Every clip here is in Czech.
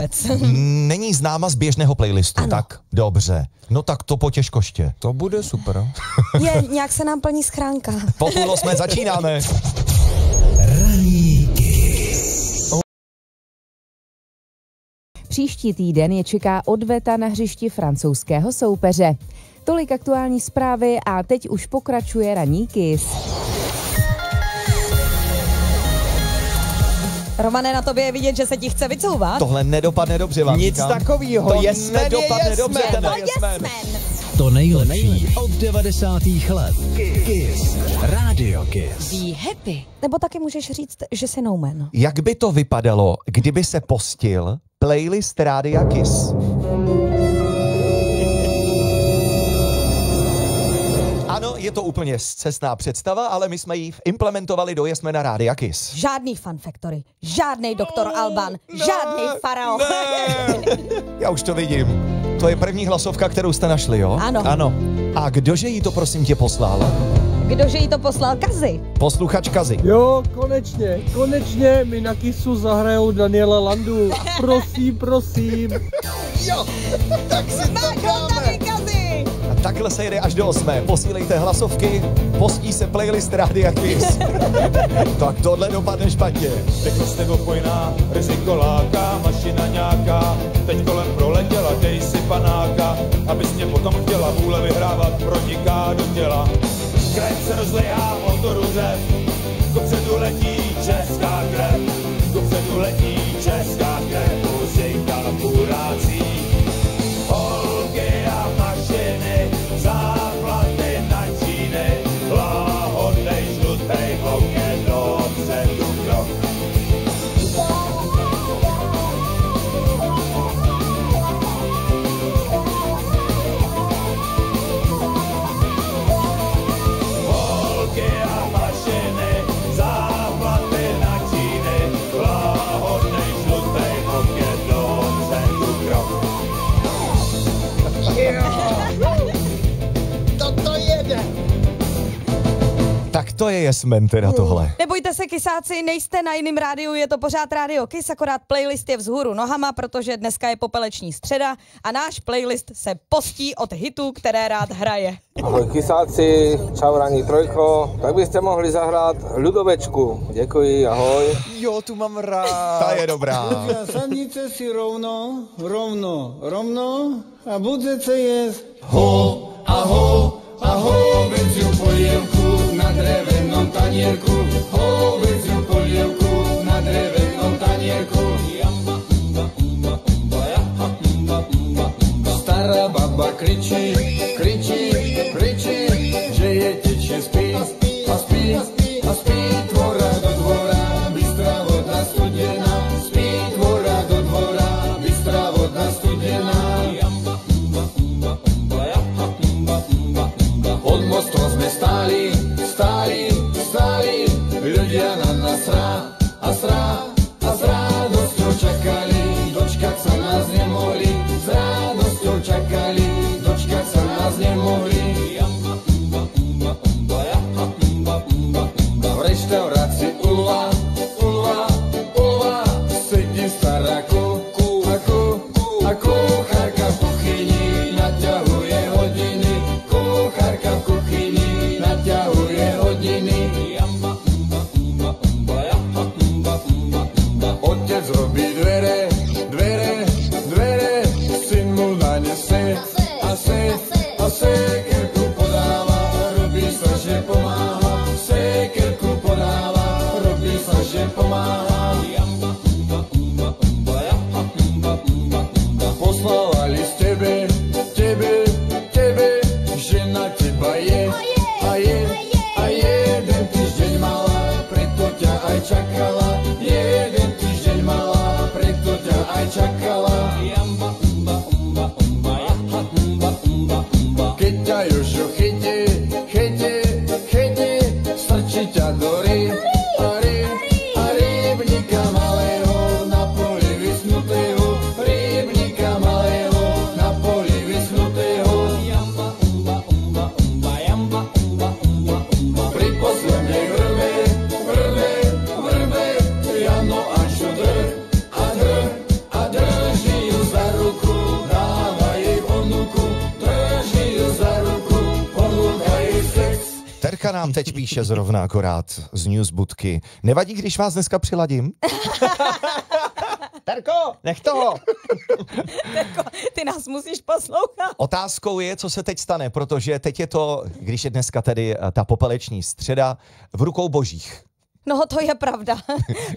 chlapec. Není známa z běžného playlistu, ano. tak dobře. No tak to potěžkoště. To bude super. Nějak se nám plní schránka. Po 7:30 začínáme. Příští týden je čeká odveta na hřišti francouzského soupeře. Tolik aktuální zprávy a teď už pokračuje ranní Kiss. Romane, na tobě je vidět, že se ti chce vycouvat. Tohle nedopadne dobře, vám Nic říkám. takovýho. To Jesmen nedopadne je dobře, Jesmen. tenhle Jesmen. To nejlepší od 90. let. Kiss. Radio Kiss. Be happy. Nebo taky můžeš říct, že jsi no man. Jak by to vypadalo, kdyby se postil playlist Rádia Kiss? Ano, je to úplně scestná představa, ale my jsme ji implementovali do Jesmena Rádia Kiss. Žádný Fun Factory, žádný Doktor Alban, žádný Farao. Já už to vidím. To je první hlasovka, kterou jste našli, jo? Ano. Ano. A kdože jí to prosím tě poslal? Kdože jí to poslal? Kazy. Posluchač Kazy. Jo, konečně mi na Kissu zahrajou Daniela Landu. Prosím. Jo, tak si to dáme. Kazy. A takhle se jede až do 8. Posílejte hlasovky, postí se playlist Rádia Kiss. Tak tohle dopadne špatně. Rychlost nebopojná, riziko láká, mašina nějaká, teď kolem proletěla, dej si panáka, abys mě potom chtěla vůle vyhrávat, proniká do těla. Krev se rozlejá, motoru řev, kupředu letí česká krev, kupředu letí česká krev, muzika půrácí, holky a mašiny, záplaty na číny, láhodnej, žlutej oken, dopředu krok. Tak to je Jesmen teda tohle. Nebojte se, kysáci, nejste na jiném rádiu, je to pořád Radio Kiss, akorát playlist je vzhůru nohama, protože dneska je popeleční středa a náš playlist se postí od hitů, které rád hraje. Ahoj kysáci, čau Ranní trojko, tak byste mohli zahrát ľudovečku. Děkuji, ahoj. Jo, tu mám rád. Ta je dobrá. Sadnice si rovno a budete jesť. Hovedziu polievku na drevenom tanierku. Hovedziu polievku na drevenom tanierku. Stará baba kričí, že je teče spí. A spí tvora do dvora, bystrá voda studená. Spí tvora do dvora, bystrá voda studená. Pod mostom sme stáli, ľudia na nás a s radosťou čakali, dočkať sa nás nemohli, s radosťou čakali, dočkať sa nás nemohli. V reštaurácii Ulva, sedí stará a kuchárka v kuchyni naťahuje hodiny. Kuchárka v kuchyni naťahuje hodiny. Otec robí dvere, syn mu nanese a sekerku podáva, robí sa, že pomáha. Sekerku podáva, robí sa, že pomáha. Poslovali z tebe, že na teba je a jeden týždeň mala, preto ťa aj čakala. Jeden týždeň mala, preto ťa aj čakala. Keď ťa Jožo chyte, strčí ťa do ryb a rybníka malého na poli vyschnutého. Rybníka malého na poli vyschnutého. Pri poslednej vrbe Jano a šudr a drž Terka nám teď píše zrovna akorát z Newsbudky. Nevadí, když vás dneska přiladím? Terko, nech toho! Terko, ty nás musíš poslouchat. Otázkou je, co se teď stane, protože teď je to, když je dneska tedy ta popeleční středa, v rukou božích. No, to je pravda.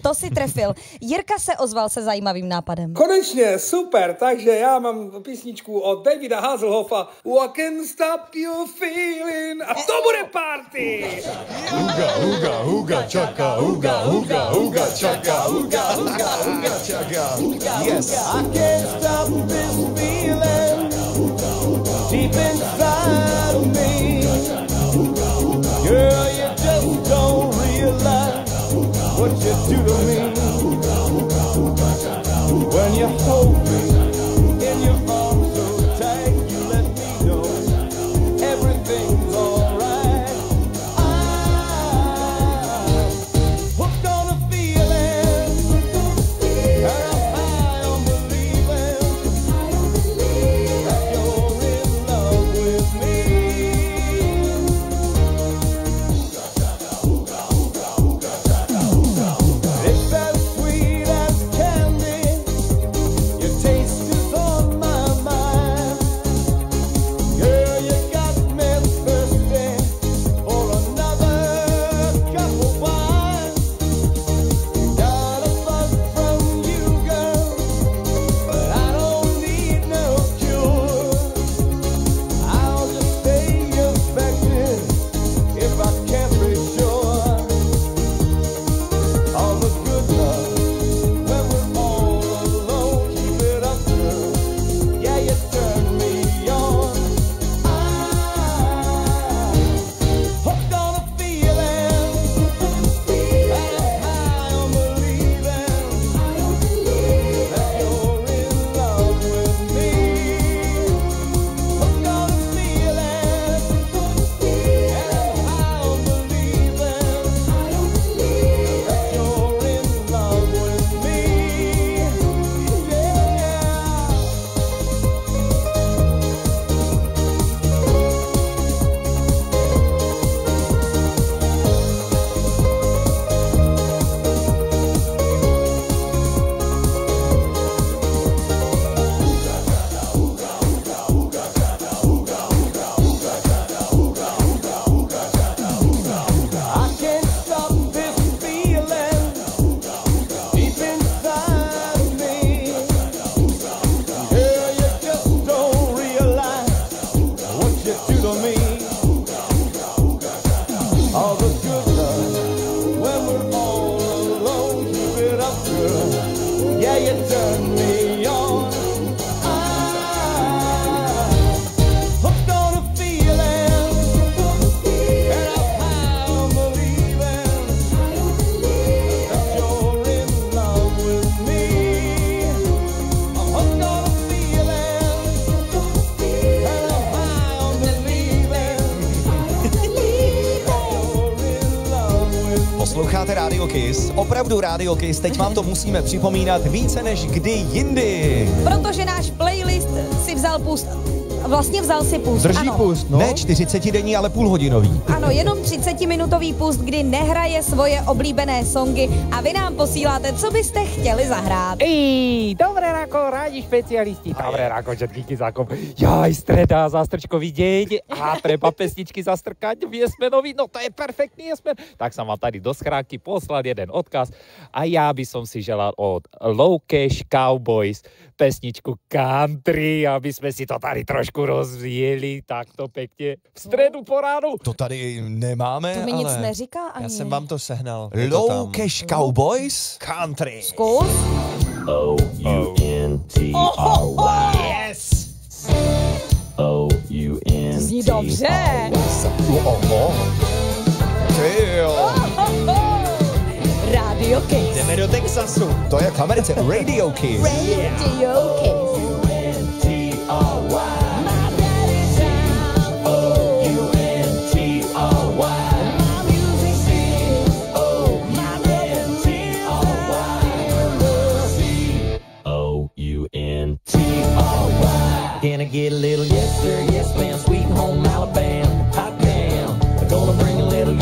To si trefil. Jirka se ozval se zajímavým nápadem. Konečně, super, takže já mám písničku od Davida Hasselhoffa What can stop you feeling a to bude party! Huga, huga, huga, čaka, huga, huga, huga, čaka, huga, huga, huga, čaka. Yes. I can't stop this feeling deep inside of me. Girl, you just don't realize what you do to me. When you hold me in your arms so tight, you let me know everything's alright. I'm hooked on a feeling, and I'm high on believing that you're in love with me. It's as sweet as candy. Your taste is on my mind. Girl, you got me thirsty for another cup of wine. Got a buzz from you, girl, but I don't need no cure. I'll just stay infected if I can't be sure of the good love when we're all alone. Keep it up, girl. Yeah, you turn me on. I'm hooked on a feeling, and I'm high on believing that you're in love with me. Hooked on a feeling, and I'm high on believing that you're in love with me. Yeah. I can't stop this feeling deep inside of me. Girl, you just don't realize what you do to me. All the good love when we're all alone. Keep it up, girl. Yeah, you turn me on. I'm hooked on a feeling, and I'm high on believing that you're in love with me. I'm hooked on a feeling, and I'm high on believing that you're in love with me. Posloucháte Radio Kiss? Opravdu Radio Kiss, teď vám to musíme připomínat více než kdy jindy. Protože náš playlist si vzal pust. Vlastně vzal si pust. Drží ano. pust, no. Ne 40denní, ale půlhodinový. Ano, jenom 30-minutový pust, kdy nehraje svoje oblíbené songy a vy nám posíláte, co byste chtěli zahrát. Dobré ráko, rádi špecialisti. Dobré ráko, všetkých zákom. Jaj, streda, zástrčkový deň a treba pesničky zastrkať v jesmenovi. No to je perfektný jesmen. Tak som vám tady do schránky poslal jeden odkaz a ja by som si želal od Low Cash Cowboys pesničku Country, aby sme si to tady trošku rozjeli takto pekne v stredu po ránu. To tady nemáme, To mi ale... nic neříká ani. Já jsem vám to sehnal. Je to Low tam. Cash Cowboys? Country. Zkus. O-U-N-T-R-Y. Yes! O-U-N-T-R-Y. Zní dobře. Ty jo. Radio Kiss. Jdeme do Texasu. To je v Americe. Radio Kiss. Radio Kiss. Can I get a little yes sir, yes ma'am, sweet home Alabama, hot damn. I'm gonna bring a little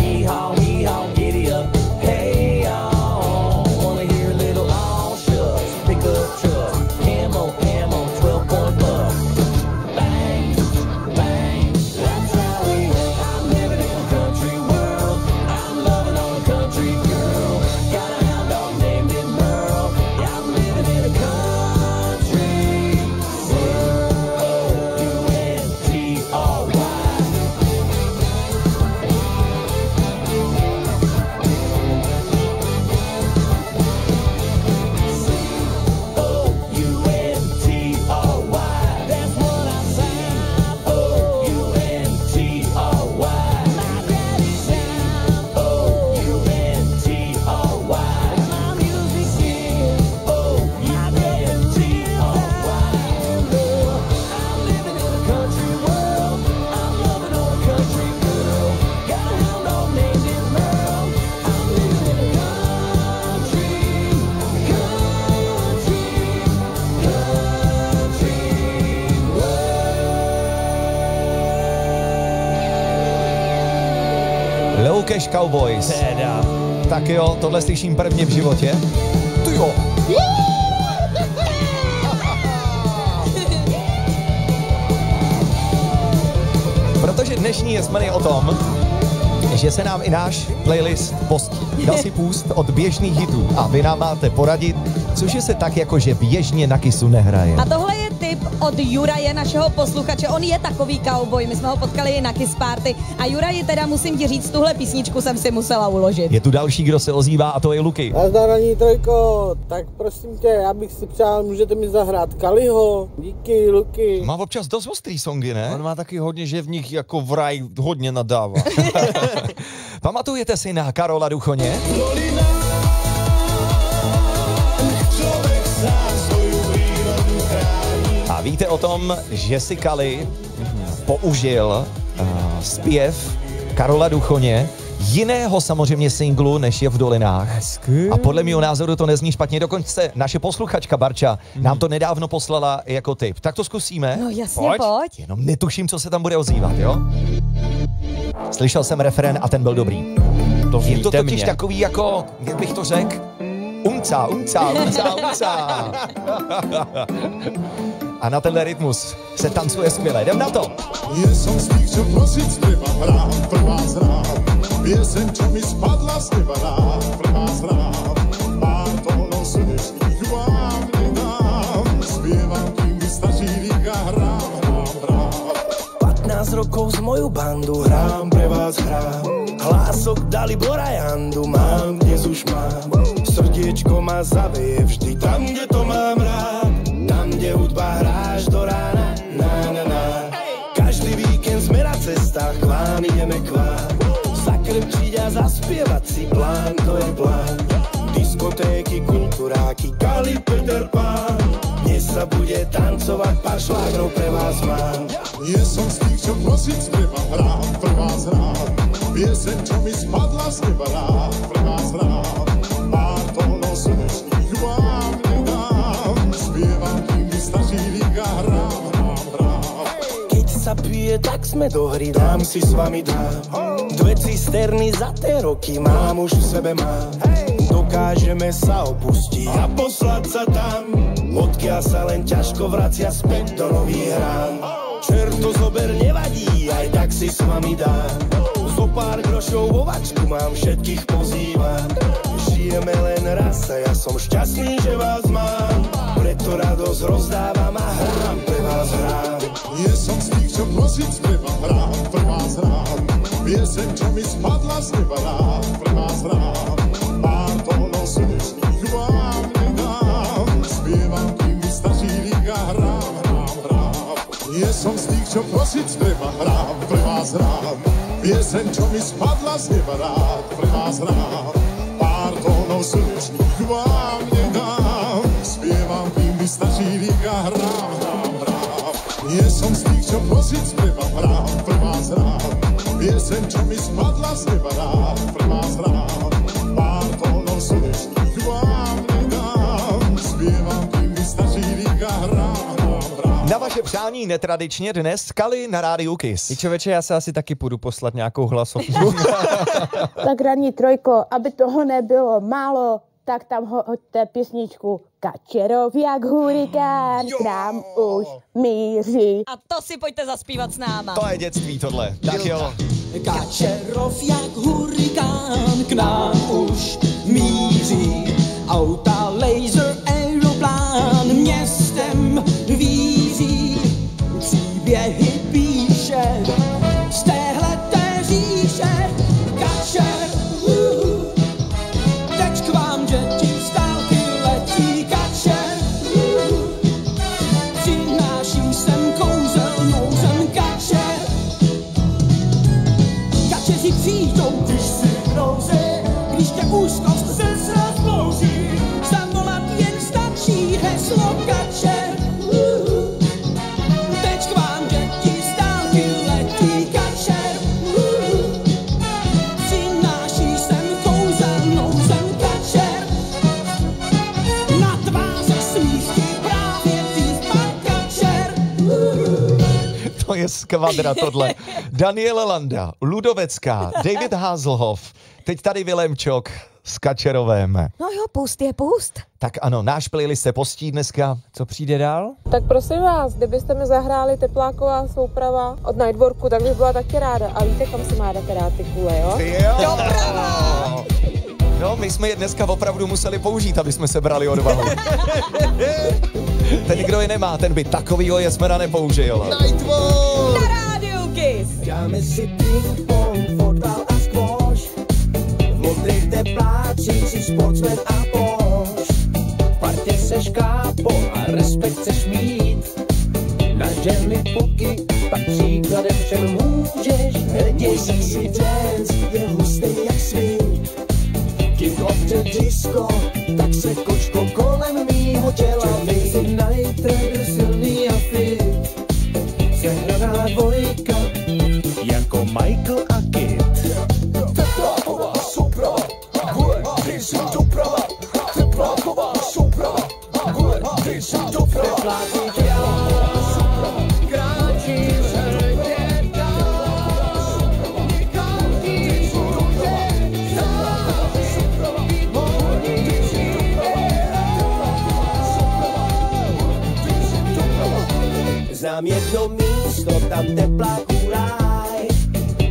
No Cash Cowboys. Teda. Tak jo, tohle slyším prvně v životě. Ty jo. Protože dnešní Jesmen je o tom, že se nám i náš playlist postí. Dal si půst od běžných hitů a vy nám máte poradit, což je se tak jako, že běžně na Kissu nehraje. A tohle je tip od Juraje, našeho posluchače. On je takový cowboy, my jsme ho potkali na Kiss Party. A Juraji, teda musím ti říct, tuhle písničku jsem si musela uložit. Je tu další, kdo se ozývá, a to je Luky. Nazdar, Ranní trojko, tak prosím tě, já bych si přál, můžete mi zahrát Kaliho, díky, Luky. Má občas dost ostrý songy, ne? On má taky hodně, že v nich jako vraj hodně nadává. Pamatujete si na Karola Duchoně? A víte o tom, že si Kali použil zpěv Karola Duchoně, jiného samozřejmě singlu, než je v Dolinách. A podle mého názoru to nezní špatně, dokonce naše posluchačka Barča nám to nedávno poslala jako tip. Tak to zkusíme. No jasně, pojď. Jenom netuším, co se tam bude ozývat, jo? Slyšel jsem refrén a ten byl dobrý. Je to totiž takový jako, jak bych to řekl, unca. A na tenhle rytmus se tancuje skvěle. Jdem na to. Som z tých, čo prosiť treba hrám, prvá zrám. Pieseň, čo mi spadla z neba rád, prvá zrám. Pár tónov slnečných vám nedám. Spievam, kým mi stačí líka, hrám. 15 rokov z moju bandu hrám, pre vás hrám. Hlások dali Borajandu, mám, dnes už mám. Srdiečko ma zaveje vždy tam, kde to mám rád. Tam, kde hudba hráš do rána, na. Každý víkend sme na cestách, k vám ideme k vám. Zakrmčiť a zaspievať si plán, to je plán. Diskotéky, kulturáky, Kali, Peter Pán. Dnes sa bude tancovať, pár šlágrov pre vás mám. Som z tých, čo prosiť treba hrám, prvá zrám. Pieseň, čo mi spadla z neba rád, prvá zrám. Pár tónov slnečných vám nedám. Spievam, kým mi stačí líka, hrám. Keď sa pije, tak sme do hry, dám si s vami dám. Dve cisterny za tie roky mám, už v sebe mám. Dokážeme sa opustiť a poslať sa tam, odkiaľ sa len ťažko vracia späť do nových hrám. Čerto zober nevadí, aj tak si s vami dám. Zo pár grošov vo vačku mám, všetkých pozývam. Žijeme len raz a ja som šťastný, že vás mám. Preto radosť rozdávam a hrám, pre vás hrám. Som z tých, čo prosiť treba hrám, prvá zrám. Pieseň, čo mi spadla z neba rád, prvá zrám. Pár tónov slnečných vám nedám. Spievam, kým mi stačí líka, hrám. Som z tých, čo prosiť treba hrám, prvá zrám. Pieseň, čo mi spadla z neba rád, prvá zrám. Pár tónov slnečných vám nedám. Spievam, kým mi stačí líka, hrám. Som z tých, čo prosiť treba hrám, prvá zrám. Pieseň, čo mi spadla z neba rád, prvá zrám. Pár tónov slnečných vám nedám. Spievam, kým mi stačí líka, hrám. Na vaše přání netradičně dnes Kali na rádiu Kiss. I člověče, já se asi taky půjdu poslat nějakou hlasovku. Tak Ranní trojko, aby toho nebylo málo, tak tam hoďte písničku Kačerov jak hurikán, k nám už míří. A to si pojďte zaspívat s náma. To je dětství tohle. Tak jo. Kačerov jak hurikán, k nám už míří. Auta, laser, aeroplán městem vízí. Příběhy píše z téhleté říše. Kačer, teď k vám děti z dálky letí. Kačer, přináší sem kouzelnou zem. Kačer, kačeři přijdou, když si v nouzi, když tě úzkost se rozblouzí. Zavolat To je skvadra tohle. Daniela Landa, Ludovecká, David Hasselhoff, teď tady Vilém Čok s Kačerovem. No jo, pust je pust. Tak ano, náš playlist se postí dneska. Co přijde dál? Tak prosím vás, kdybyste mi zahráli Tepláková souprava od Nightworku, tak bych byla taky ráda. A víte, kam si máte rád ty kule, jo? Doprava! No, my jsme je dneska opravdu museli použít, aby jsme se brali odvahu. Ten, kdo je nemá, ten by takovýho jesmena nepoužil. Nightwork! Na rádiu Kiss! Dáme si ping-pong, fotbal a squash. V modrých teplácích si sportsman a Bosch. V partě seš kápo a respekt chceš mít. Na ženy puky, pak příkladem všem můžeš. Hrdě sexy dance je hustý jak svým. Kick off the disco, tak se kočko kolem mýho těla. Černý si Night Rider, silný a fit. Sehraná dvojka, jako Michael a Kid. Tepláková souprava, gule, ty si doprava. Tepláková souprava, gule, ty si doprava. Tepláky těla, kráčí hrdě dál. Nikam ti může dál. Znám jedno místo, tam tepláků ráj.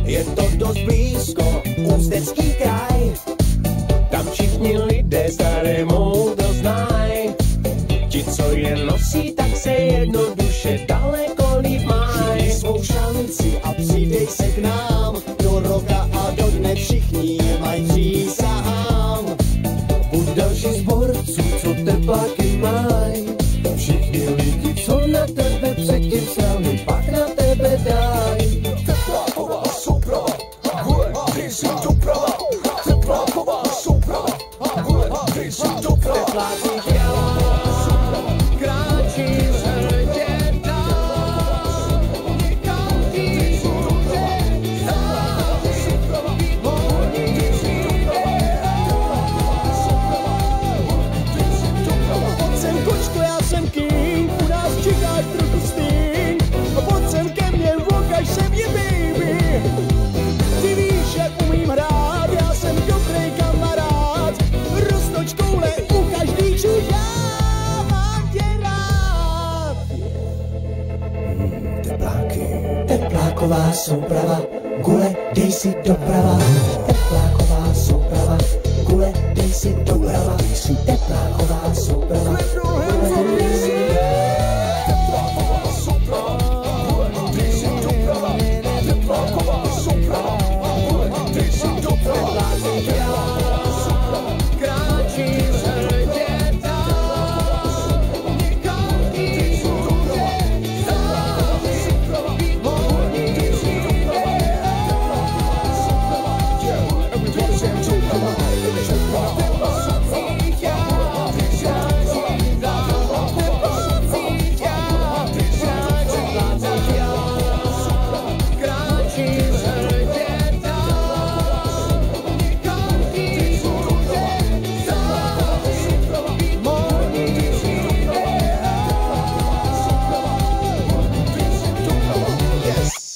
Je to dost blízko, Ústecký kraj. Tam všichni lidé staré moudro znají. Ti, co je nosí, tak se jednoduše daleko líp mají. Svou šanci a přidej se k nám. Do roka a do dne všichni je mají přísahám. Buď další z borců, co tepláky mají. Všichni lidi, co na tebe předtím sami, pak na tebe dají. Tepláková souprava, gule, ty si doprava. Tepláková souprava, gule, ty si doprava. Tepláky těla, kráčí hrdě dál. Nikam ti může dál. Pojď sem, kočko, já jsem king, u nás čekáš trochu sting. Pojď sem ke mně, ukaž se mě, baby. Ty víš, jak umím hrát, já jsem dobrý kamarád. Roztoč koule, ukaž díču, já mám tě rád. Tepláky, tepláková souprava, gule, dej si doprava. Tepláková souprava, gule, dej si doprava. Tepláková souprava, gule, dej si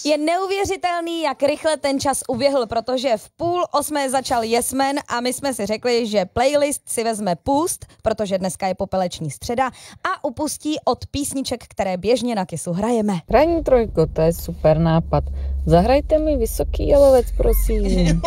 Je neuvěřitelný, jak rychle ten čas uběhl, protože v 7:30 začal Yes-Man a my jsme si řekli, že playlist si vezme pust, protože dneska je popeleční středa a upustí od písniček, které běžně na Kissu hrajeme. Ranní trojko, to je super nápad. Zahrajte mi Vysoký jalovec, prosím.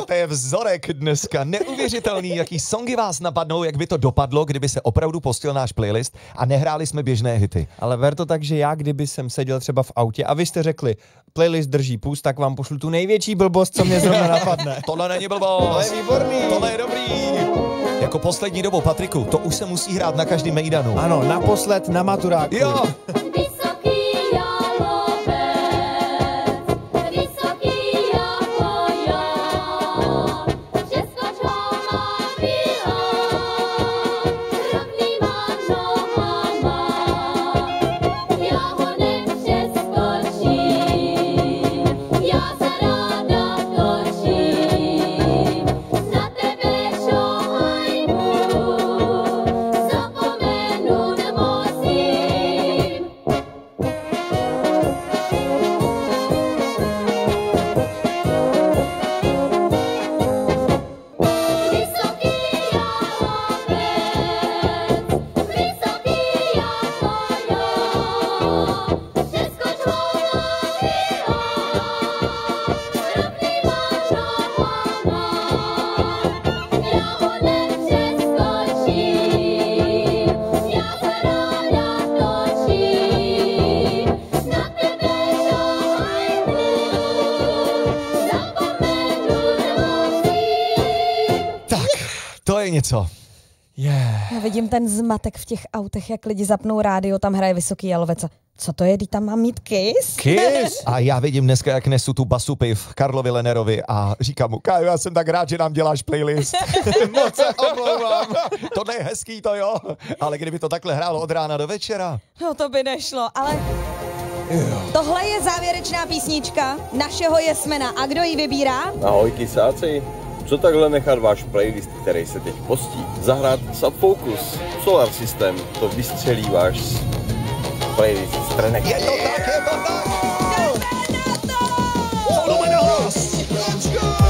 To je vzorek dneska. Neuvěřitelný, jaký songy vás napadnou, jak by to dopadlo, kdyby se opravdu pustil náš playlist a nehráli jsme běžné hity. Ale ver to tak, že já, kdyby jsem seděl třeba v autě a vy jste řekli, playlist drží pust, tak vám pošlu tu největší blbost, co mě zrovna napadne. Tohle není blbost. To je výborný. Tohle je dobrý. Jako poslední dobou, Patriku, to už se musí hrát na každém mejdanu. Ano, naposled na maturáku. Jo. něco. Já vidím ten zmatek v těch autech, jak lidi zapnou rádio, tam hraje Vysoký Jalovec. Co to je, tam mám mít Kiss? Kiss? A já vidím dneska, jak nesu tu basu piv Karlovi Lenerovi a říkám mu, Kájo, já jsem tak rád, že nám děláš playlist. Moc se omlouvám. Tohle je hezký, to jo. Ale kdyby to takhle hrálo od rána do večera. No to by nešlo, ale tohle je závěrečná písnička našeho Jesmena. A kdo ji vybírá? Ahoj kysáci, co takhle nechat váš playlist, který se teď postí, zahrát Subfocus, Solar System, to vystřelí váš playlist z trenek. Je to tak, je to tak! Jdeme na hlas! Let's go!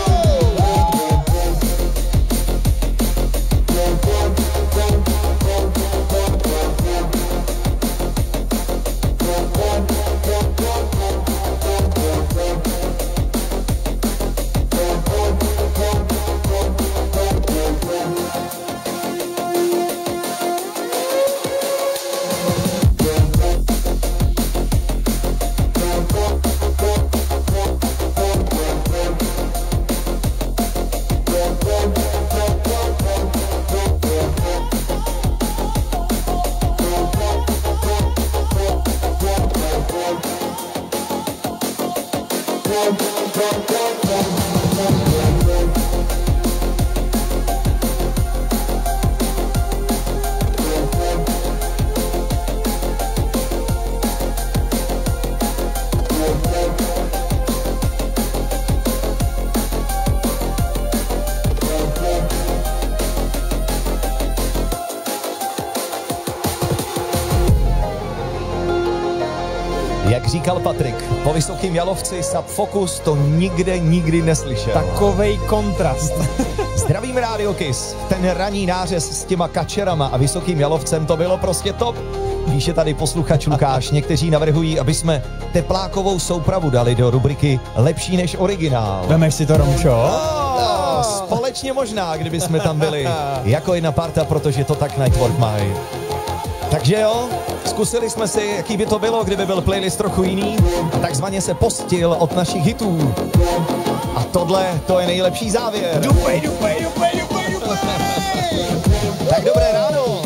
Jak říkal Patrik, po Vysokým Jalovci Subfocus to nikdy neslyšel. Takovej kontrast. Zdravím Radio Kiss. Ten ranní nářez s těma kačerama a Vysokým Jalovcem, to bylo prostě top. Píše tady posluchač Lukáš, někteří navrhují, aby jsme teplákovou soupravu dali do rubriky Lepší než originál. Vemeš si to, Romčo? Společně možná, kdyby jsme tam byli jako jedna parta, protože to tak Nightwork mají. Takže jo, zkusili jsme si, jaký by to bylo, kdyby byl playlist trochu jiný a takzvaně se postil od našich hitů. A tohle, to je nejlepší závěr. Dupej. Tak dobré ráno.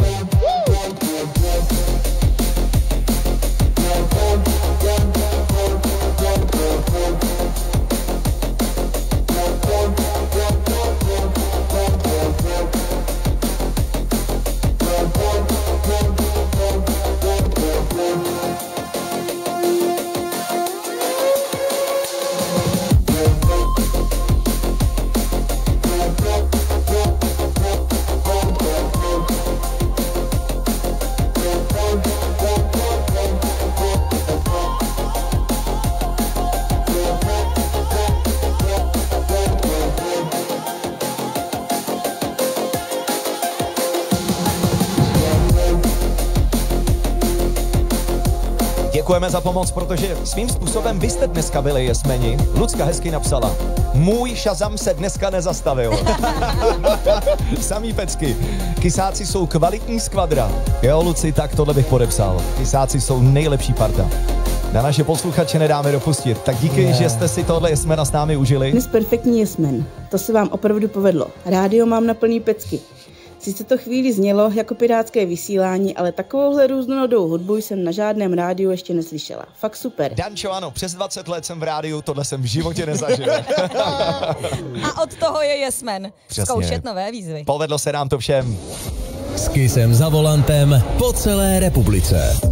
Děkujeme za pomoc, protože svým způsobem vy jste dneska byli jesmeni. Lucka hezky napsala. Můj Shazam se dneska nezastavil. Samý pecky. Kysáci jsou kvalitní skvadra. Jo, Luci, tak tohle bych podepsal. Kysáci jsou nejlepší parta. Na naše posluchače nedáme dopustit. Tak díky, že jste si tohle jesmena s námi užili. Dnes perfektní jesmen. To se vám opravdu povedlo. Rádio mám na plný pecky. Sice to chvíli znělo jako pirátské vysílání, ale takovouhle různorodou hudbu jsem na žádném rádiu ještě neslyšela. Fakt super. Dančo, ano, přes 20 let jsem v rádiu, tohle jsem v životě nezažil. A od toho je Jesmen. Zkoušet nové výzvy. Povedlo se nám to všem. S Kissem za volantem po celé republice. Teď